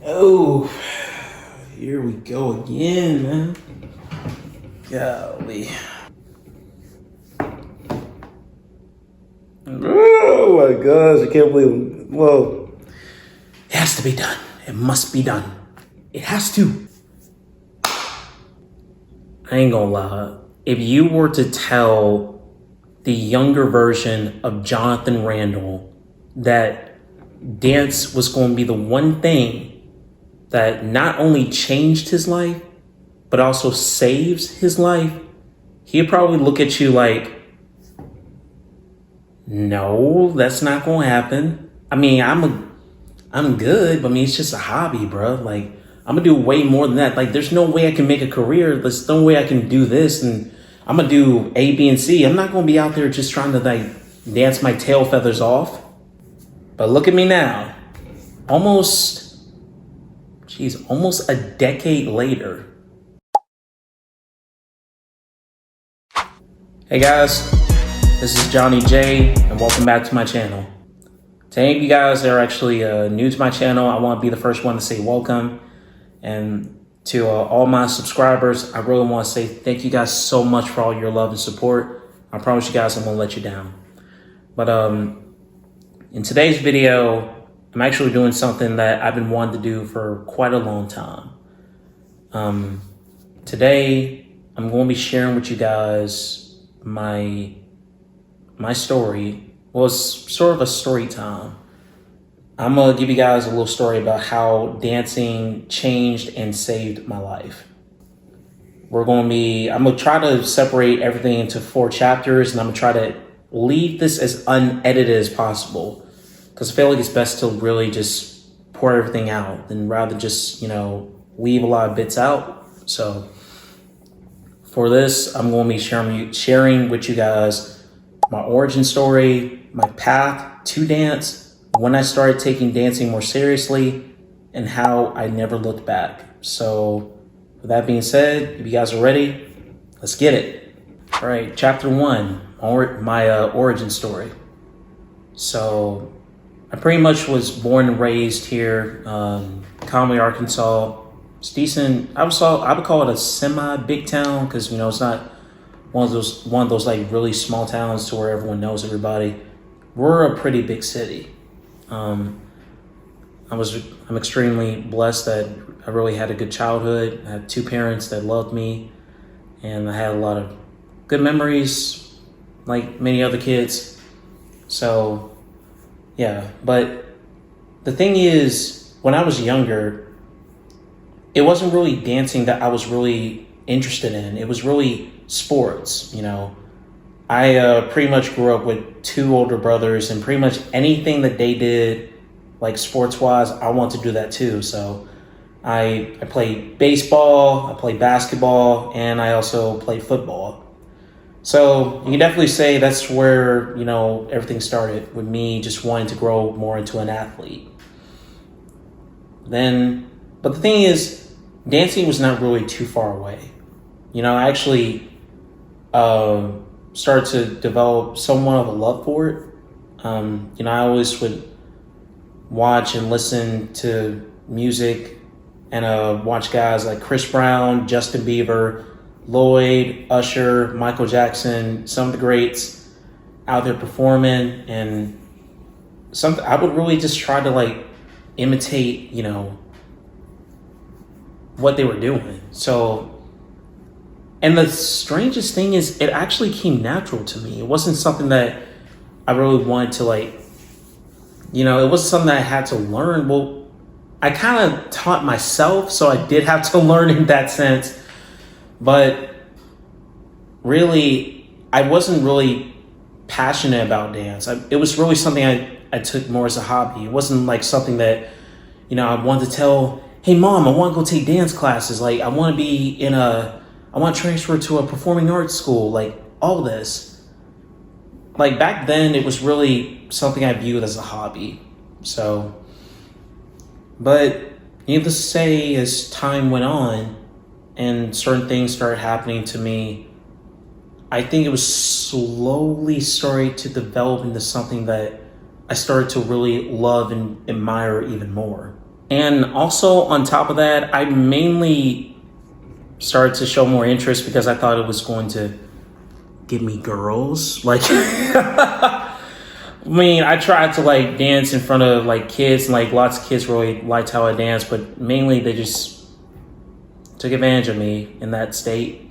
Oh, here we go again, man. Golly. Oh my gosh, I can't believe it. Well, it has to be done. It must be done. It has to. I ain't gonna lie. If you were to tell the younger version of Jonathan Randall that dance was going to be the one thing that not only changed his life, but also saves his life, he'd probably look at you like, no, that's not going to happen. I mean, I'm good, but I mean, it's just a hobby, bro. Like, I'm gonna do way more than that. Like, there's no way I can make a career. There's no way I can do this, and I'm gonna do A, B, and C. I'm not gonna be out there just trying to like dance my tail feathers off. But look at me now, almost a decade later. Hey guys, this is Johnny J, and welcome back to my channel. To any of you guys that are actually new to my channel, I want to be the first one to say welcome. And to all my subscribers, I really want to say thank you guys so much for all your love and support. I promise you guys I won't let you down. But in today's video, I'm actually doing something that I've been wanting to do for quite a long time. Today, I'm going to be sharing with you guys my story. Well, it's sort of a story time. I'm going to give you guys a little story about how dancing changed and saved my life. I'm going to try to separate everything into 4 chapters, and I'm going to try to leave this as unedited as possible, because I feel like it's best to really just pour everything out than rather just, leave a lot of bits out. So for this, I'm going to be sharing with you guys my origin story, my path to dance, when I started taking dancing more seriously, and how I never looked back. So with that being said, if you guys are ready, let's get it. All right, chapter 1, my origin story. So I pretty much was born and raised here, Conway, Arkansas. It's decent. I would call it a semi-big town, because it's not one of those like really small towns to where everyone knows everybody. We're a pretty big city. I'm extremely blessed that I really had a good childhood. I had 2 parents that loved me, and I had a lot of good memories, like many other kids. So, yeah. But the thing is, when I was younger, it wasn't really dancing that I was really interested in. It was really sports, I pretty much grew up with 2 older brothers, and pretty much anything that they did, like sports-wise, I want to do that too. So I played baseball, I played basketball, and I also played football. So you can definitely say that's where, everything started, with me just wanting to grow more into an athlete. But the thing is, dancing was not really too far away. I actually started to develop somewhat of a love for it. I always would watch and listen to music and watch guys like Chris Brown, Justin Bieber, Lloyd, Usher, Michael Jackson, some of the greats out there performing, and I would really just try to like imitate, what they were doing. So, and the strangest thing is, it actually came natural to me. It wasn't something that I really wanted to it wasn't something that I had to learn. Well, I kind of taught myself, so I did have to learn in that sense. But really, I wasn't really passionate about dance. It was really something I took more as a hobby. It wasn't like something that, I wanted to tell, hey mom, I want to go take dance classes. Like, I want to transfer to a performing arts school, like all this. Like back then, it was really something I viewed as a hobby. So, but needless to say, as time went on and certain things started happening to me, I think it was slowly starting to develop into something that I started to really love and admire even more. And also on top of that, I mainly started to show more interest because I thought it was going to give me girls. Like, I mean, I tried to like dance in front of like kids, and like lots of kids really liked how I danced, but mainly they just took advantage of me in that state.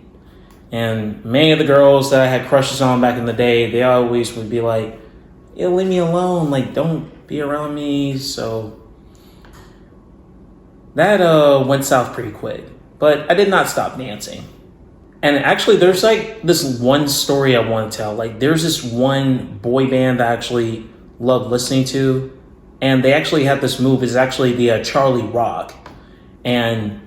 And many of the girls that I had crushes on back in the day, they always would be like, "Yeah, leave me alone. Like, don't be around me." So that went south pretty quick. But I did not stop dancing. And actually, there's like this one story I want to tell. Like, there's this one boy band that I actually love listening to, and they actually have this move. It's actually the Charlie Rock, and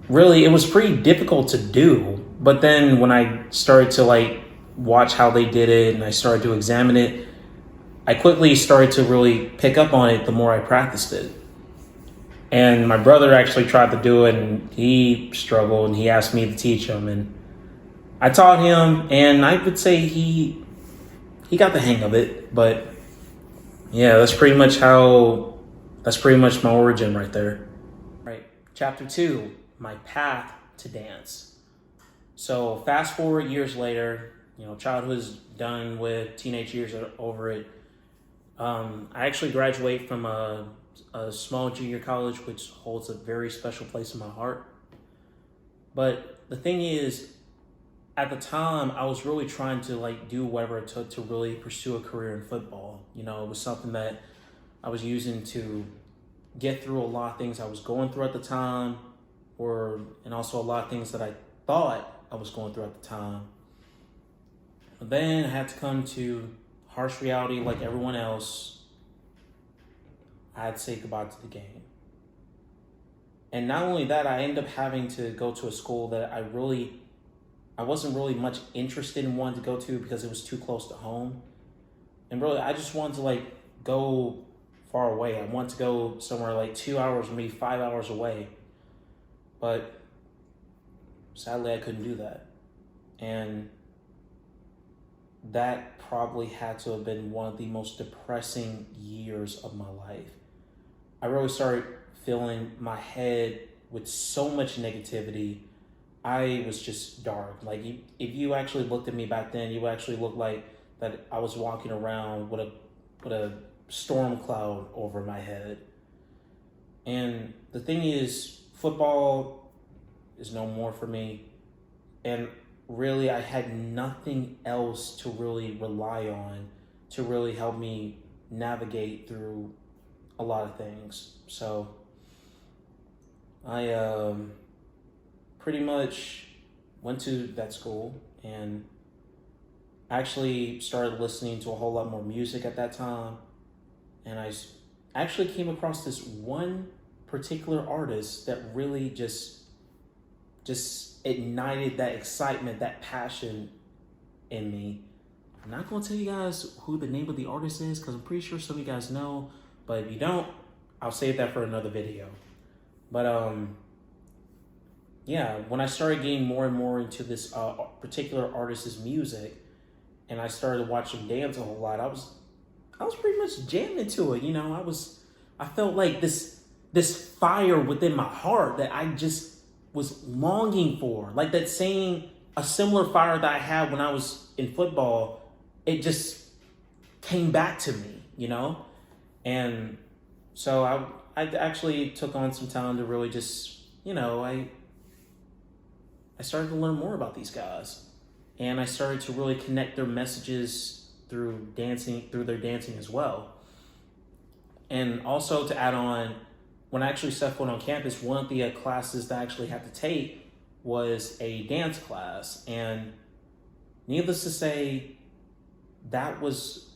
really, it was pretty difficult to do. But then when I started to like watch how they did it, and I started to examine it, I quickly started to really pick up on it the more I practiced it. And my brother actually tried to do it, and he struggled, and he asked me to teach him, and I taught him, and I would say he got the hang of it. But yeah, that's pretty much my origin right there. Right. Chapter 2, my path to dance. So fast forward years later, childhood's done with, teenage years are over it. I actually graduate from a small junior college, which holds a very special place in my heart. But the thing is, at the time, I was really trying to like do whatever it took to really pursue a career in football. It was something that I was using to get through a lot of things I was going through at the time, and also a lot of things that I thought I was going through at the time. But then I had to come to harsh reality like everyone else. I had to say goodbye to the game. And not only that, I ended up having to go to a school that I wasn't really much interested in wanting to go to because it was too close to home. And really, I just wanted to like go far away. I wanted to go somewhere like 2 hours, maybe 5 hours away. But sadly, I couldn't do that. And that probably had to have been one of the most depressing years of my life. I really started filling my head with so much negativity. I was just dark. Like, if you actually looked at me back then, you actually looked like that I was walking around with a storm cloud over my head. And the thing is, football is no more for me. And really, I had nothing else to really rely on to really help me navigate through a lot of things. So I pretty much went to that school and actually started listening to a whole lot more music at that time. And I actually came across this one particular artist that really just ignited that excitement, that passion in me. I'm not going to tell you guys who the name of the artist is because I'm pretty sure some of you guys know. But if you don't, I'll save that for another video. But yeah, when I started getting more and more into this particular artist's music, and I started watching dance a whole lot, I was pretty much jamming to it. I felt like this fire within my heart that I just was longing for, like that a similar fire that I had when I was in football. It just came back to me, and so I actually took on some time to really just, I started to learn more about these guys, and I started to really connect their messages through their dancing as well. And also to add on, when I actually stepped foot on campus, one of the classes that I actually had to take was a dance class. And needless to say, that was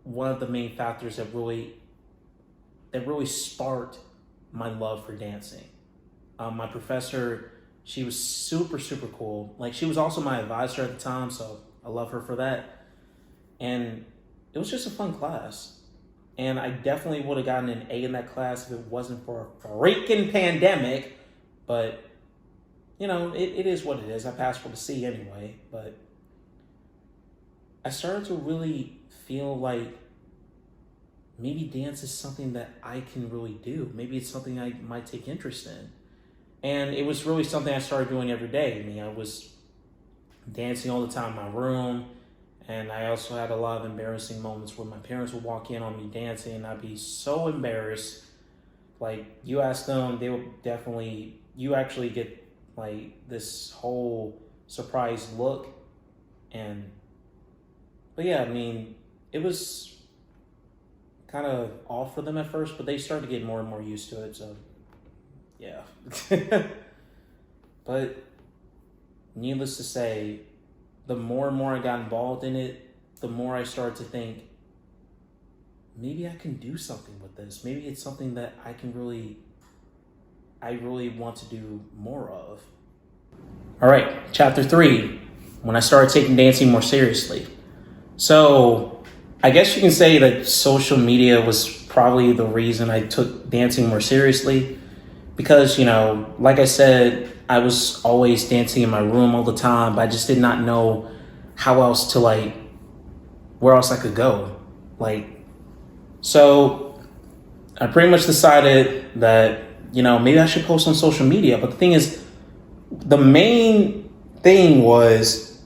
one of the main factors that really sparked my love for dancing. My professor, she was super, super cool. Like, she was also my advisor at the time, so I love her for that. And it was just a fun class. And I definitely would have gotten an A in that class if it wasn't for a freaking pandemic. But, it is what it is. I passed with a C anyway. But I started to really feel like maybe dance is something that I can really do. Maybe it's something I might take interest in. And it was really something I started doing every day. I mean, I was dancing all the time in my room. And I also had a lot of embarrassing moments where my parents would walk in on me dancing and I'd be so embarrassed. Like, you ask them, they would definitely, you actually get like this whole surprised look. But yeah, I mean, it was kind of off for them at first, but they started to get more and more used to it. So yeah. But needless to say, the more and more I got involved in it, the more I started to think, maybe I can do something with this. Maybe it's something that I really want to do more of. All right, chapter 3, when I started taking dancing more seriously. So I guess you can say that social media was probably the reason I took dancing more seriously, because, like I said, I was always dancing in my room all the time, but I just did not know how else to where else I could go. So I pretty much decided that, maybe I should post on social media. But the thing is, the main thing was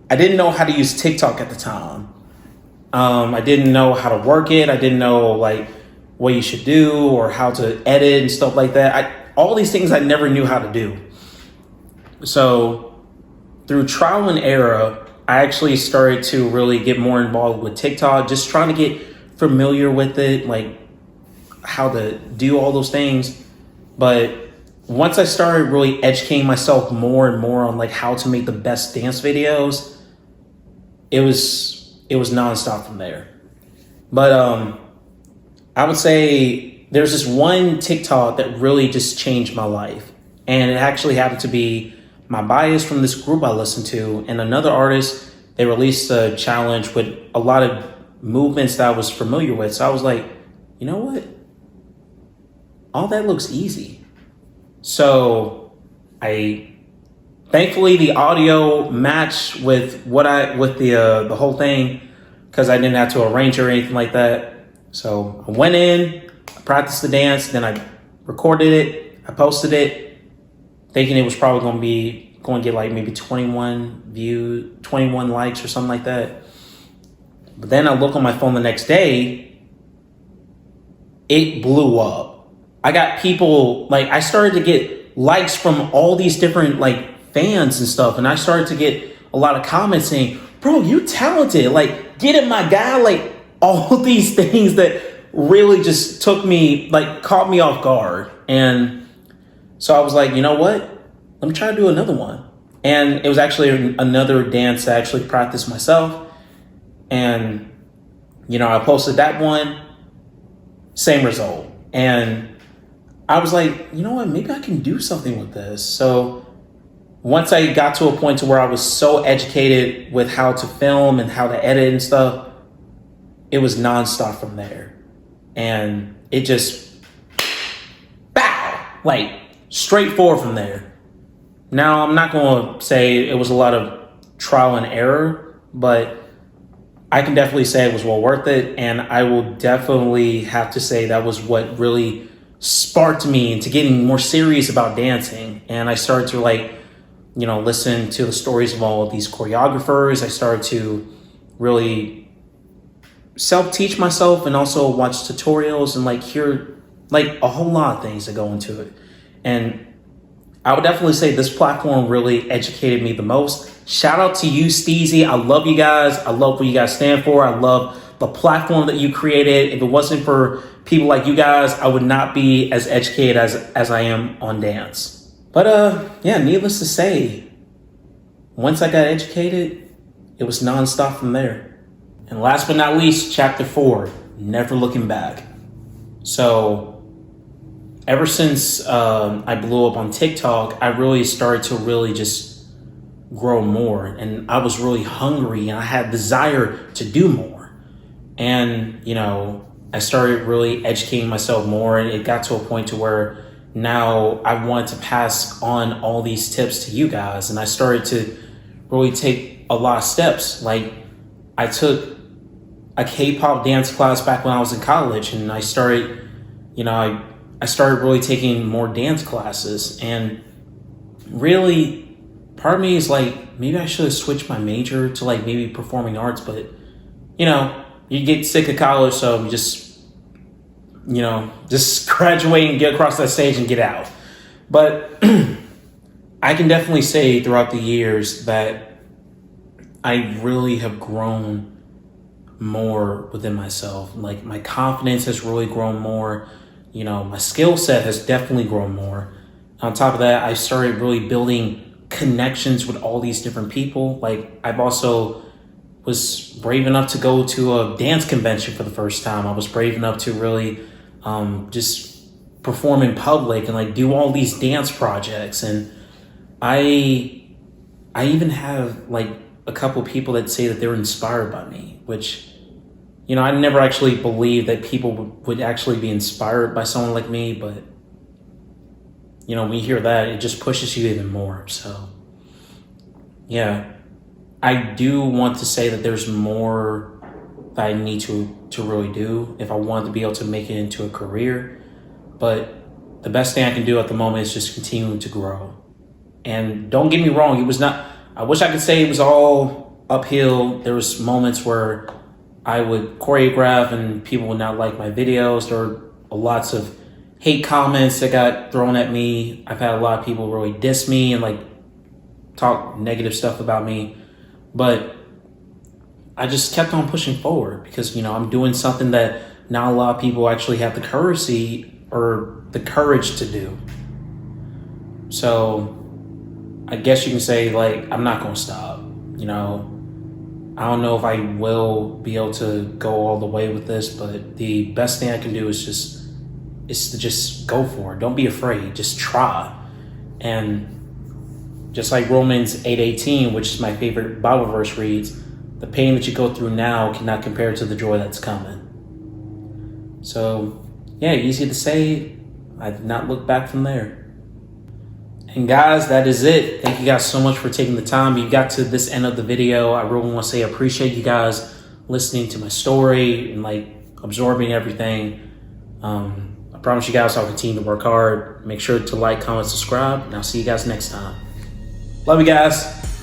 I didn't know how to use TikTok at the time. I didn't know how to work it. I didn't know what you should do or how to edit and stuff like that. All these things I never knew how to do. So through trial and error, I actually started to really get more involved with TikTok, just trying to get familiar with it, how to do all those things. But once I started really educating myself more and more on how to make the best dance videos, it was nonstop from there. But I would say there's this one TikTok that really just changed my life. And it actually happened to be my bias from this group I listened to, and another artist. They released a challenge with a lot of movements that I was familiar with. So I was like, you know what? All that looks easy. So thankfully the audio matched with the whole thing, because I didn't have to arrange or anything like that. So I went in, I practiced the dance, then I recorded it, I posted it, thinking it was probably going to get maybe 21 likes or something like that. But then I look on my phone the next day, it blew up. I got people, I started to get likes from all these different fans and stuff. And I started to get a lot of comments saying, bro, you talented, get it, my guy, all these things that really just took me, caught me off guard. And so I was like, you know what? Let me try to do another one. And it was actually another dance I actually practiced myself. And, I posted that one, same result. And I was like, you know what, maybe I can do something with this. So once I got to a point to where I was so educated with how to film and how to edit and stuff, it was nonstop from there. And it just, bow, straightforward from there. Now, I'm not going to say it was a lot of trial and error, but I can definitely say it was well worth it. And I will definitely have to say that was what really sparked me into getting more serious about dancing. And I started to listen to the stories of all of these choreographers. I started to really self-teach myself and also watch tutorials and hear a whole lot of things that go into it. And I would definitely say this platform really educated me the most. Shout out to you, Steezy. I love you guys. I love what you guys stand for. I love the platform that you created. If it wasn't for people like you guys, I would not be as educated as I am on dance. But needless to say, once I got educated, it was nonstop from there. And last but not least, chapter 4, never looking back. So ever since I blew up on TikTok, I really started to really just grow more. And I was really hungry and I had desire to do more. And, I started really educating myself more, and it got to a point to where now I wanted to pass on all these tips to you guys. And I started to really take a lot of steps. I took a K-pop dance class back when I was in college, and I started, I started really taking more dance classes, and really, part of me is like, maybe I should have switched my major to like maybe performing arts, but you get sick of college, so you just graduate and get across that stage and get out. But I can definitely say throughout the years that I really have grown more within myself. Like, my confidence has really grown more. My skill set has definitely grown more. On top of that, I started really building connections with all these different people. Like, I've also was brave enough to go to a dance convention for the first time. I was brave enough to really just perform in public and like do all these dance projects. And I even have like a couple people that say that they were inspired by me, which, I never actually believed that people would actually be inspired by someone like me. But, when you hear that, it just pushes you even more. So, yeah, I do want to say that there's more that I need to really do if I want to be able to make it into a career. But the best thing I can do at the moment is just continue to grow. And don't get me wrong, I wish I could say it was all uphill. There was moments where I would choreograph and people would not like my videos. There were lots of hate comments that got thrown at me. I've had a lot of people really diss me and like talk negative stuff about me. But I just kept on pushing forward because, I'm doing something that not a lot of people actually have the courage to do. So I guess you can say, like, I'm not going to stop. I don't know if I will be able to go all the way with this, but the best thing I can do is to just go for it. Don't be afraid. Just try. And just like Romans 8:18, which is my favorite Bible verse, reads, the pain that you go through now cannot compare to the joy that's coming. So, yeah, easy to say. I did not look back from there. And guys, that is it. Thank you guys so much for taking the time. You got to this end of the video. I really want to say I appreciate you guys listening to my story and like absorbing everything. I promise you guys I'll continue to work hard. Make sure to like, comment, subscribe, and I'll see you guys next time. Love you guys.